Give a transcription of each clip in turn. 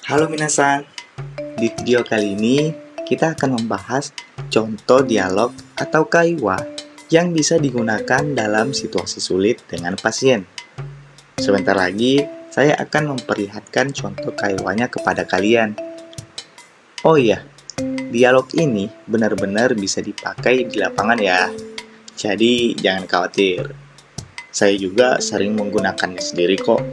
Halo minasan, di video kali ini kita akan membahas contoh dialog atau kaiwa yang bisa digunakan dalam situasi sulit dengan pasien. Sebentar lagi, saya akan memperlihatkan contoh kaiwanya kepada kalian. Oh iya, dialog ini benar-benar bisa dipakai di lapangan ya. Jadi jangan khawatir. Saya juga sering menggunakannya sendiri kok.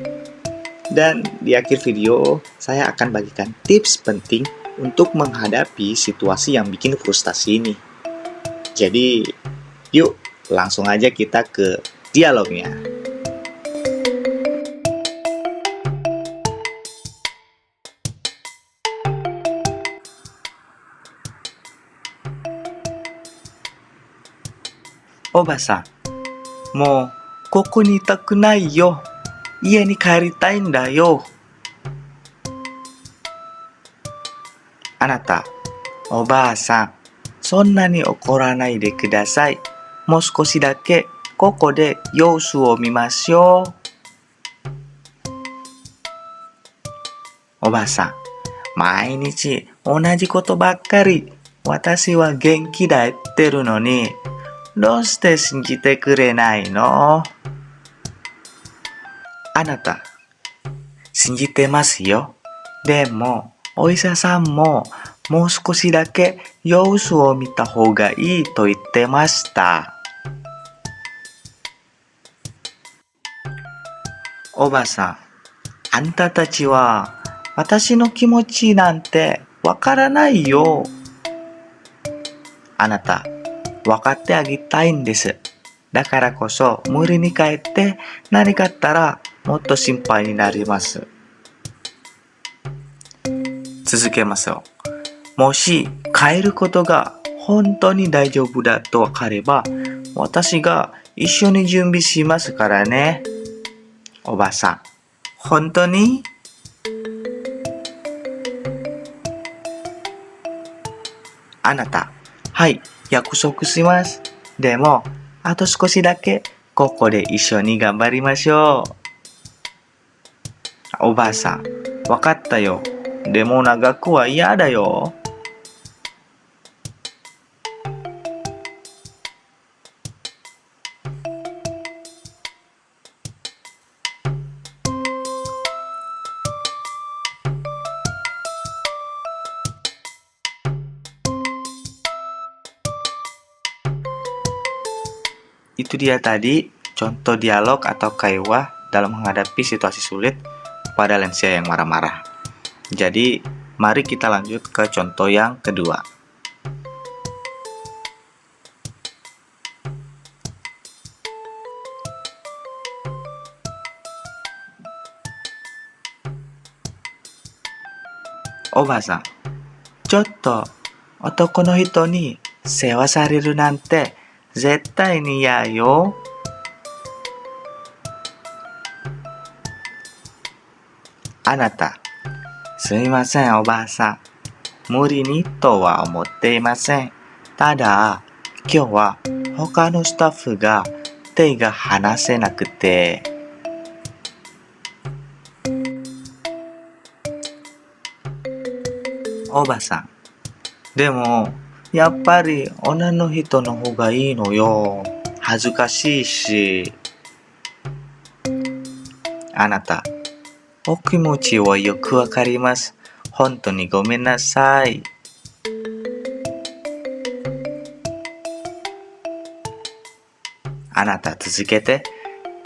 Dan di akhir video, saya akan bagikan tips penting untuk menghadapi situasi yang bikin frustasi ini. Jadi, yuk langsung aja kita ke dialognya. Oba-san, もうここにいたくないよ。家に帰りたいんだよ。あなた、おばあさん、そんなに怒らないでください。もう少しだけここで様子を見ましょう。おばあさん、毎日同じことばっかり。私は元気だ言ってるのに、どうして信じてくれないの？あなた、信じてますよ。でも、お医者さんももう少しだけ様子を見た方がいいと言ってました。おばさん、あんたたちは私の気持ちなんてわからないよ。あなた、わかってあげたいんです。だからこそ無理に帰って何かあったらもっと心配になります。続けますよ。もし帰ることが本当に大丈夫だとわかれば、私が一緒に準備しますからね。おばさん、本当に？あなた、はい、約束します。でも、あと少しだけここで一緒に頑張りましょう。おばあさん、わかったよ。でも長くは嫌だよ。Itu dia tadi contoh dialog atau kaiwa dalam menghadapi situasi sulit pada lansia yang marah-marah. Jadi, mari kita lanjut ke contoh yang kedua. Oba-san, ちょっと男の人に世話されるなんて絶対に嫌よ。あなた、すいませんおばあさん。無理にとは思っていません。ただ、今日は他のスタッフが手が離せなくて。おばさん、でも、やっぱり女の人の方がいいのよ。恥ずかしいし。あなた、お気持ちはよくわかります。本当にごめんなさい。あなた続けて。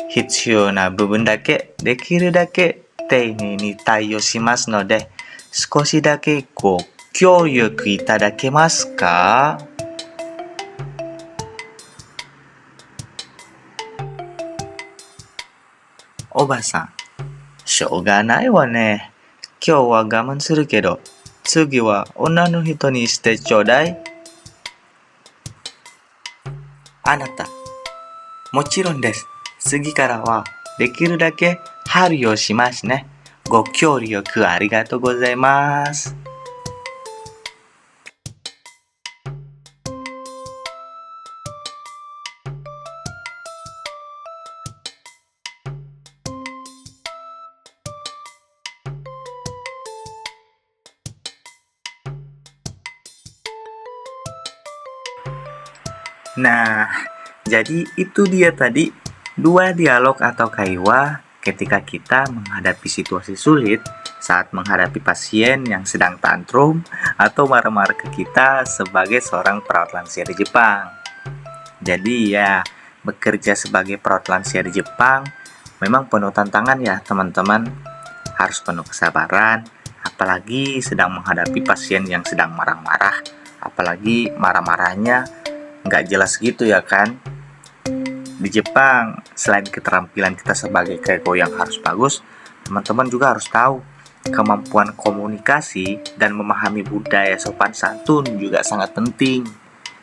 必要な部分だけできるだけ丁寧に対応しますので、少しだけご協力いただけますか？おばさん、しょうがないわね。今日は我慢するけど、次は女の人にしてちょうだい。あなた、もちろんです。次からはできるだけ配慮しますね。ご協力ありがとうございます。Nah, jadi itu dia tadi dua dialog atau kaiwa ketika kita menghadapi situasi sulit saat menghadapi pasien yang sedang tantrum atau marah-marah ke kita sebagai seorang perawat lansia di Jepang. Jadi ya, bekerja sebagai perawat lansia di Jepang memang penuh tantangan ya teman-teman. Harus penuh kesabaran, apalagi sedang menghadapi pasien yang sedang marah-marah, apalagi marah-marahnya nggak jelas gitu ya kan. Di Jepang, selain keterampilan kita sebagai keigo yang harus bagus, teman-teman juga harus tahu kemampuan komunikasi dan memahami budaya sopan santun juga sangat penting.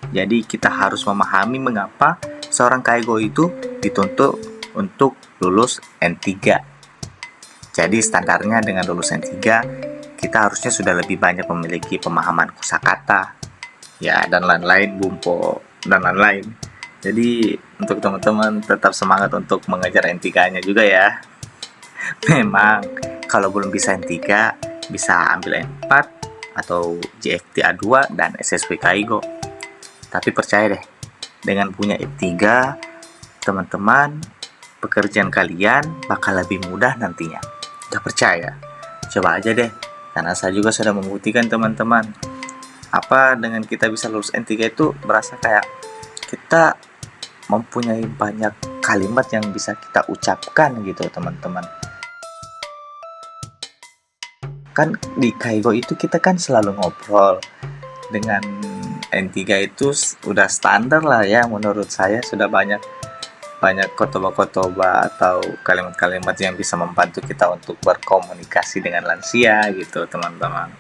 Jadi kita harus memahami mengapa seorang keigo itu dituntut untuk lulus N3. Jadi standarnya dengan lulus N3, kita harusnya sudah lebih banyak memiliki pemahaman kosakata, ya dan lain-lain, bumpo, dan lain-lain. Jadi untuk teman-teman tetap semangat untuk mengejar N3-nya juga ya. Memang kalau belum bisa N3, bisa ambil N4 atau JFT A2 dan SSW Kaigo. Tapi percaya deh, dengan punya N3, teman-teman, pekerjaan kalian bakal lebih mudah nantinya. Udah percaya? Coba aja deh, karena saya juga sudah membuktikan teman-teman. Apa dengan kita bisa lulus N3 itu berasa kayak kita mempunyai banyak kalimat yang bisa kita ucapkan gitu teman-teman. Kan di Kaigo itu kita kan selalu ngobrol. Dengan N3 itu udah standar lah ya, menurut saya sudah banyak kotoba-kotoba atau kalimat-kalimat yang bisa membantu kita untuk berkomunikasi dengan lansia gitu teman-teman.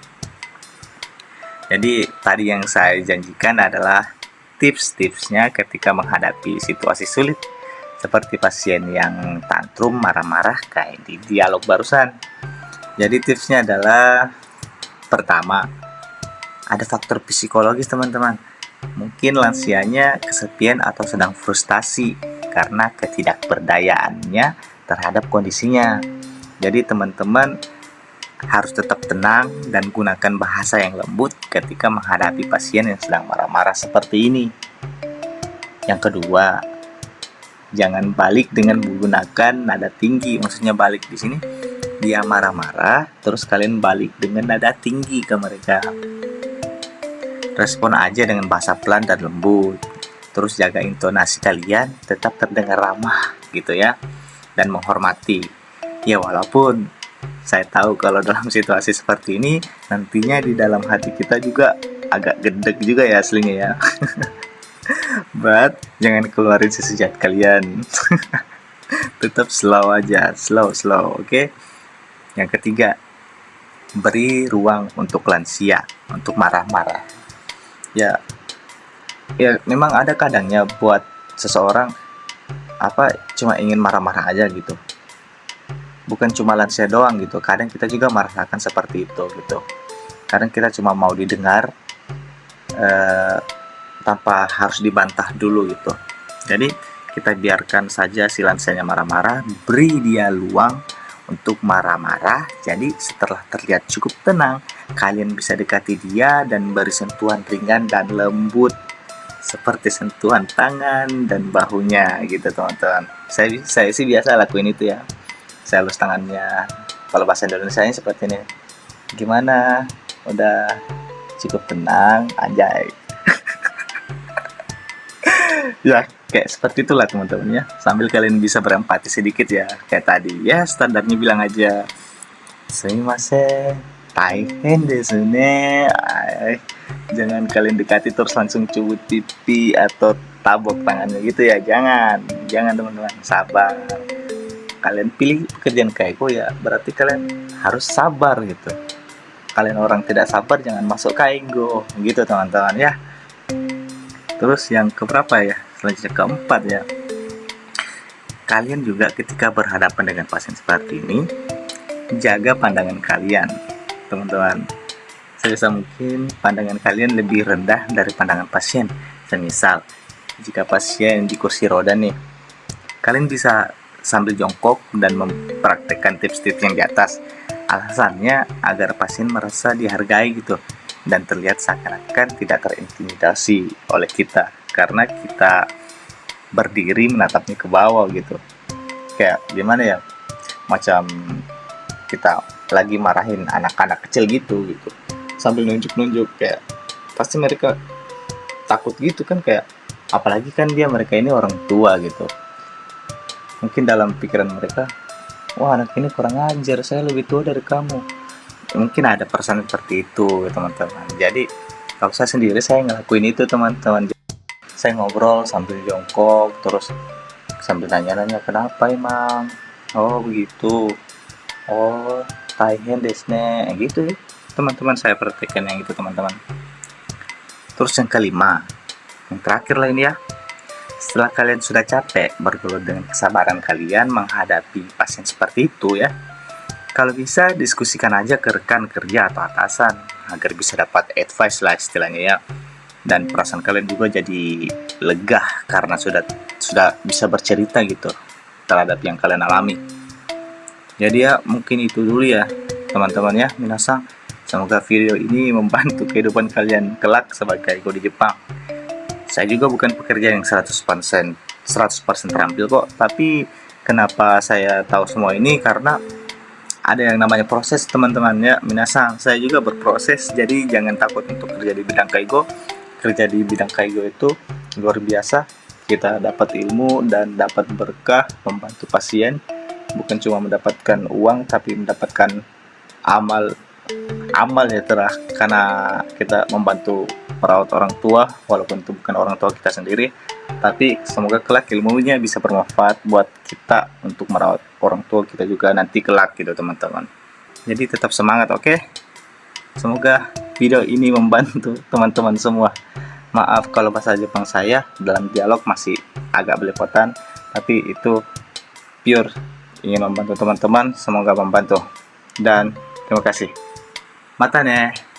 Jadi tadi yang saya janjikan adalah tips-tipsnya ketika menghadapi situasi sulit seperti pasien yang tantrum marah-marah kayak di dialog barusan. Jadi tipsnya adalah pertama, ada faktor psikologis teman-teman. Mungkin lansianya kesepian atau sedang frustasi karena ketidakberdayaannya terhadap kondisinya. Jadi teman-teman harus tetap tenang dan gunakan bahasa yang lembut ketika menghadapi pasien yang sedang marah-marah seperti ini. Yang kedua, jangan balik dengan menggunakan nada tinggi. Maksudnya balik di sini, dia marah-marah, terus kalian balik dengan nada tinggi ke mereka. Respon aja dengan bahasa pelan dan lembut. Terus jaga intonasi kalian tetap terdengar ramah gitu ya, dan menghormati. Ya walaupun saya tahu kalau dalam situasi seperti ini nantinya di dalam hati kita juga agak gedeg juga ya aslinya ya. But jangan keluarin sisi jahat kalian. Tetap slow aja, slow, oke? Yang ketiga, beri ruang untuk lansia untuk marah-marah. Ya memang ada kadangnya buat seseorang cuma ingin marah-marah aja gitu. Bukan cuma lansia doang gitu, kadang kita juga merasakan seperti itu gitu. Kadang kita cuma mau didengar tanpa harus dibantah dulu gitu. Jadi kita biarkan saja si lansianya marah-marah, beri dia luang untuk marah-marah. Jadi setelah terlihat cukup tenang, kalian bisa dekati dia dan beri sentuhan ringan dan lembut seperti sentuhan tangan dan bahunya gitu teman-teman. Saya sih biasa lakuin itu ya. Saya elus tangannya. Kalau bahasa Indonesianya seperti ini. Gimana? Udah cukup tenang, anjay. Ya kayak seperti itulah teman-teman ya. Sambil kalian bisa berempati sedikit ya. Kayak tadi ya, standarnya bilang aja sumimasen, taihen desu ne. Jangan kalian dekati terus langsung cubit pipi atau tabok tangannya gitu ya. Jangan teman-teman, sabar. Kalian pilih pekerjaan keigo ya berarti kalian harus sabar gitu. Kalian orang tidak sabar jangan masuk keigo gitu teman-teman ya. Terus yang keberapa ya? Selanjutnya keempat ya. Kalian juga ketika berhadapan dengan pasien seperti ini, jaga pandangan kalian teman-teman. Sebisa mungkin pandangan kalian lebih rendah dari pandangan pasien. Semisal jika pasien di kursi roda nih, kalian bisa sambil jongkok dan mempraktekkan tips-tips yang di atas. Alasannya agar pasien merasa dihargai gitu dan terlihat seakan-akan tidak terintimidasi oleh kita. karena kita berdiri menatapnya ke bawah gitu. Kayak gimana ya, macam kita lagi marahin anak-anak kecil gitu sambil nunjuk-nunjuk, kayak pasti mereka takut gitu kan, kayak apalagi kan mereka ini orang tua gitu. Mungkin dalam pikiran mereka, wah anak ini kurang ajar, saya lebih tua dari kamu. Mungkin ada perasaan seperti itu teman-teman. Jadi kalau saya sendiri, saya ngelakuin itu teman-teman. Saya ngobrol sambil jongkok, terus sambil nanya-nanya, kenapa emang? Oh begitu. Oh, taihen desne, gitu ya. Teman-teman, saya praktekkan yang itu teman-teman. Terus yang kelima, yang terakhir lah ini ya. Setelah kalian sudah capek bergelut dengan kesabaran kalian menghadapi pasien seperti itu ya, kalau bisa diskusikan aja ke rekan kerja atau atasan agar bisa dapat advice lah istilahnya ya. Dan perasaan kalian juga jadi lega karena sudah bisa bercerita gitu terhadap yang kalian alami. Jadi ya mungkin itu dulu ya teman-teman ya, minasang. Semoga video ini membantu kehidupan kalian kelak sebagai go di Jepang. Saya juga bukan pekerja yang 100% terampil kok, tapi kenapa saya tahu semua ini karena ada yang namanya proses teman-teman ya, minasang. Saya juga berproses, jadi jangan takut untuk kerja di bidang kaigo. Kerja di bidang kaigo itu luar biasa. Kita dapat ilmu dan dapat berkah membantu pasien, bukan cuma mendapatkan uang tapi mendapatkan amal ya terah, karena kita membantu merawat orang tua, walaupun itu bukan orang tua kita sendiri. Tapi semoga kelak ilmunya bisa bermanfaat buat kita untuk merawat orang tua kita juga nanti kelak gitu teman-teman. Jadi tetap semangat, oke? Semoga video ini membantu teman-teman semua. Maaf kalau bahasa Jepang saya dalam dialog masih agak belepotan, tapi itu pure ingin membantu teman-teman. Semoga membantu, dan terima kasih. Mata ne.